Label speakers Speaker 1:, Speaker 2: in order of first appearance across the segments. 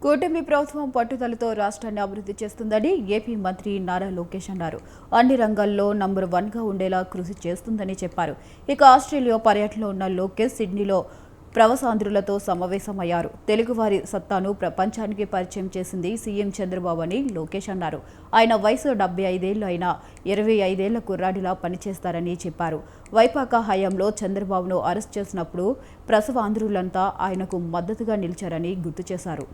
Speaker 1: కూటమి ప్రభుత్వం పట్టుదలతో రాష్ట్రాన్ని అభివృద్ధి చేస్తుందని ఏపీ మంత్రి నారా లోకేష్ అన్నారు. అన్ని రంగాల్లో నంబర్ 1గా ఉండేలా కృషి చేస్తుందని చెప్పారు. ఇక ఆస్ట్రేలియా పర్యటనలో ఉన్న లోకేష్ సిడ్నీలో ప్రవాసాంధ్రులతో సమావేశమయ్యారు. తెలుగువారి సత్తాను ప్రపంచానికి పరిచయం చేసింది సీఎం చంద్రబాబు అని లోకేష్ అన్నారు. ఆయన వయసు 75 ఏళ్లు అయినా 25 ఏళ్ల కుర్రాడిలా పనిచేస్తారని చెప్పారు. వైపాక హయాంలో చంద్రబాబును అరెస్ట్ చేసినప్పుడు ప్రసవాంధ్రులంతా ఆయనకు మద్దతుగా నిలిచారని గుర్తు చేశారు.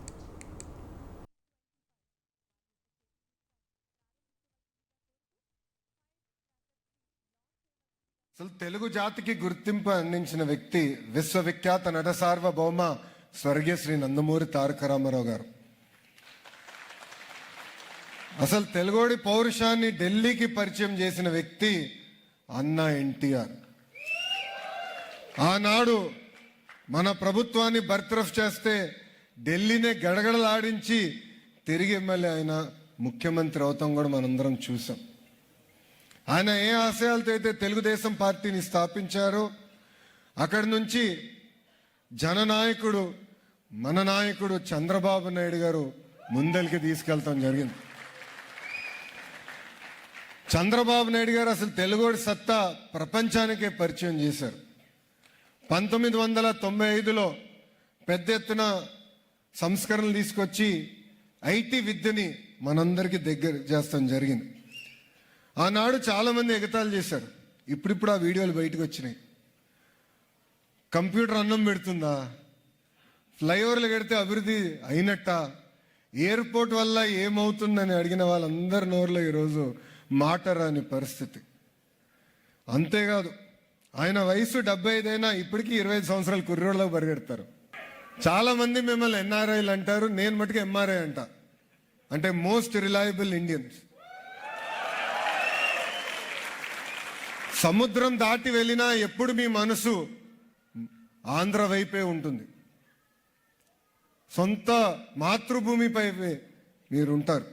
Speaker 2: అసలు తెలుగు జాతికి గుర్తింపు అందించిన వ్యక్తి విశ్వవిఖ్యాత నట సార్వభౌమ స్వర్గీయ శ్రీ నందమూరి తారక రామారావు గారు. అసలు తెలుగోడి పౌరుషాన్ని ఢిల్లీకి పరిచయం చేసిన వ్యక్తి అన్న ఎన్టీఆర్. ఆనాడు మన ప్రభుత్వాన్ని బర్తరఫ్ చేస్తే ఢిల్లీనే గడగడలాడించి తిరిగి ఎమ్మెల్యే ఆయన ముఖ్యమంత్రి అవుతాం కూడా మనందరం చూసాం. ఆయన ఏ ఆశయాలతో అయితే తెలుగుదేశం పార్టీని స్థాపించారో అక్కడి నుంచి జననాయకుడు మన నాయకుడు చంద్రబాబు నాయుడు గారు ముందరికి తీసుకెళ్తాం జరిగింది. చంద్రబాబు నాయుడు గారు అసలు తెలుగుడి సత్తా ప్రపంచానికే పరిచయం చేశారు. 1995లో పెద్ద ఎత్తున సంస్కరణలు తీసుకొచ్చి ఐటీ విద్యని మనందరికీ దగ్గర చేస్తాం జరిగింది. ఆనాడు చాలామంది ఎగతాళి చేశారు. ఇప్పుడిప్పుడు ఆ వీడియోలు బయటకు వచ్చినాయి. కంప్యూటర్ అన్నం పెడుతుందా, ఫ్లైఓవర్లు కడితే అభివృద్ధి అయినట్ట, ఎయిర్పోర్ట్ వల్ల ఏమవుతుందని అడిగిన వాళ్ళందరి నోరులో ఈరోజు మాట రాని పరిస్థితి. అంతేకాదు ఆయన వయసు 75 అయినా ఇప్పటికీ 25 సంవత్సరాల కుర్రోళ్ళకు పరిగెడతారు. చాలామంది మిమ్మల్ని ఎన్ఆర్ఐలు అంటారు, నేను మటుకు ఎంఆర్ఐ అంట, అంటే మోస్ట్ రిలయబుల్ ఇండియన్స్. సముద్రం దాటి వెళ్ళినా ఎప్పుడు మీ మనసు ఆంధ్ర వైపే ఉంటుంది. సొంత మాతృభూమిపై మీరుంటారు.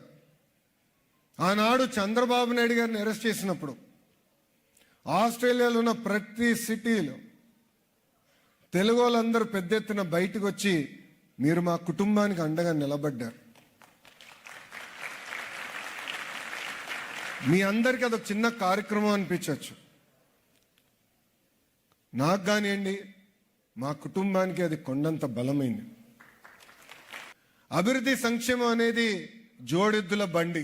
Speaker 2: ఆనాడు చంద్రబాబు నాయుడు గారిని అరెస్ట్ చేసినప్పుడు ఆస్ట్రేలియాలో ఉన్న ప్రతి సిటీలో తెలుగు వాళ్ళందరూ పెద్ద ఎత్తున బయటకు వచ్చి మీరు మా కుటుంబానికి అండగా నిలబడ్డారు. మీ అందరికీ అదొక చిన్న కార్యక్రమం అనిపించవచ్చు. నాకు కానివ్వండి, మా కుటుంబానికి అది కొండంత బలమైంది. అభివృద్ధి సంక్షేమం అనేది జోడెద్దుల బండి,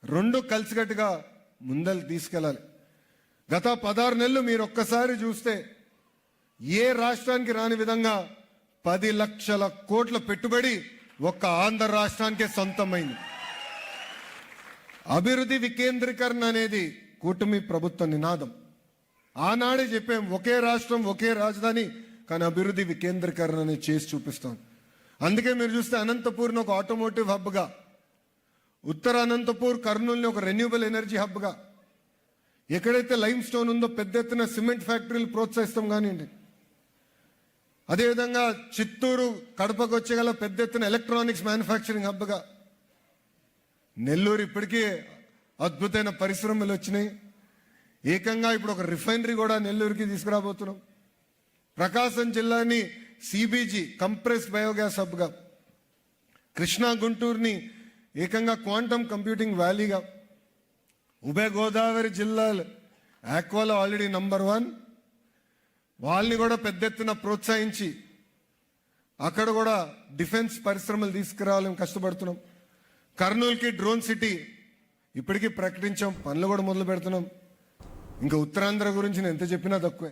Speaker 2: రెండు కలిసికట్టుగా ముందలు తీసుకెళ్ళాలి. గత 16 నెలలు మీరు ఒక్కసారి చూస్తే ఏ రాష్ట్రానికి రాని విధంగా 10 లక్షల కోట్ల పెట్టుబడి ఒక్క ఆంధ్ర రాష్ట్రానికే సొంతమైంది. అభివృద్ధి వికేంద్రీకరణ అనేది కూటమి ప్రభుత్వ నినాదం. ఆనాడే చెప్పాం, ఒకే రాష్ట్రం ఒకే రాజధాని, కానీ అభివృద్ధి వికేంద్రీకరణ అనేది చేసి చూపిస్తాం. అందుకే మీరు చూస్తే అనంతపూర్ని ఒక ఆటోమోటివ్ హబ్గా, ఉత్తర అనంతపూర్ కర్నూలుని ఒక రెన్యూబుల్ ఎనర్జీ హబ్గా, ఎక్కడైతే లైమ్ స్టోన్ ఉందో పెద్ద ఎత్తున సిమెంట్ ఫ్యాక్టరీలు ప్రోత్సహిస్తాం కానివ్వండి. అదేవిధంగా చిత్తూరు కడపకు వచ్చేగల పెద్ద ఎత్తున ఎలక్ట్రానిక్స్ మ్యానుఫ్యాక్చరింగ్ హబ్గా, నెల్లూరు ఇప్పటికీ అద్భుతమైన పరిశ్రమలు వచ్చినాయి. ఏకంగా ఇప్పుడు ఒక రిఫైనరీ కూడా నెల్లూరుకి తీసుకురాబోతున్నాం. ప్రకాశం జిల్లాని సిబిజీ కంప్రెస్ బయోగ్యాస్ హబ్గా, కృష్ణా గుంటూరుని ఏకంగా క్వాంటమ్ కంప్యూటింగ్ వ్యాలీగా, ఉభయ గోదావరి జిల్లాలు ఆక్వాలో ఆల్రెడీ నంబర్ 1, వాళ్ళని కూడా పెద్ద ఎత్తున ప్రోత్సహించి అక్కడ కూడా డిఫెన్స్ పరిశ్రమలు తీసుకురావాలని కష్టపడుతున్నాం. కర్నూలుకి డ్రోన్ సిటీ ఇప్పటికీ ప్రకటించాం, పనులు కూడా మొదలు పెడుతున్నాం. ఇంకా ఉత్తరాంధ్ర గురించి నేను ఎంత చెప్పినా తక్కువే.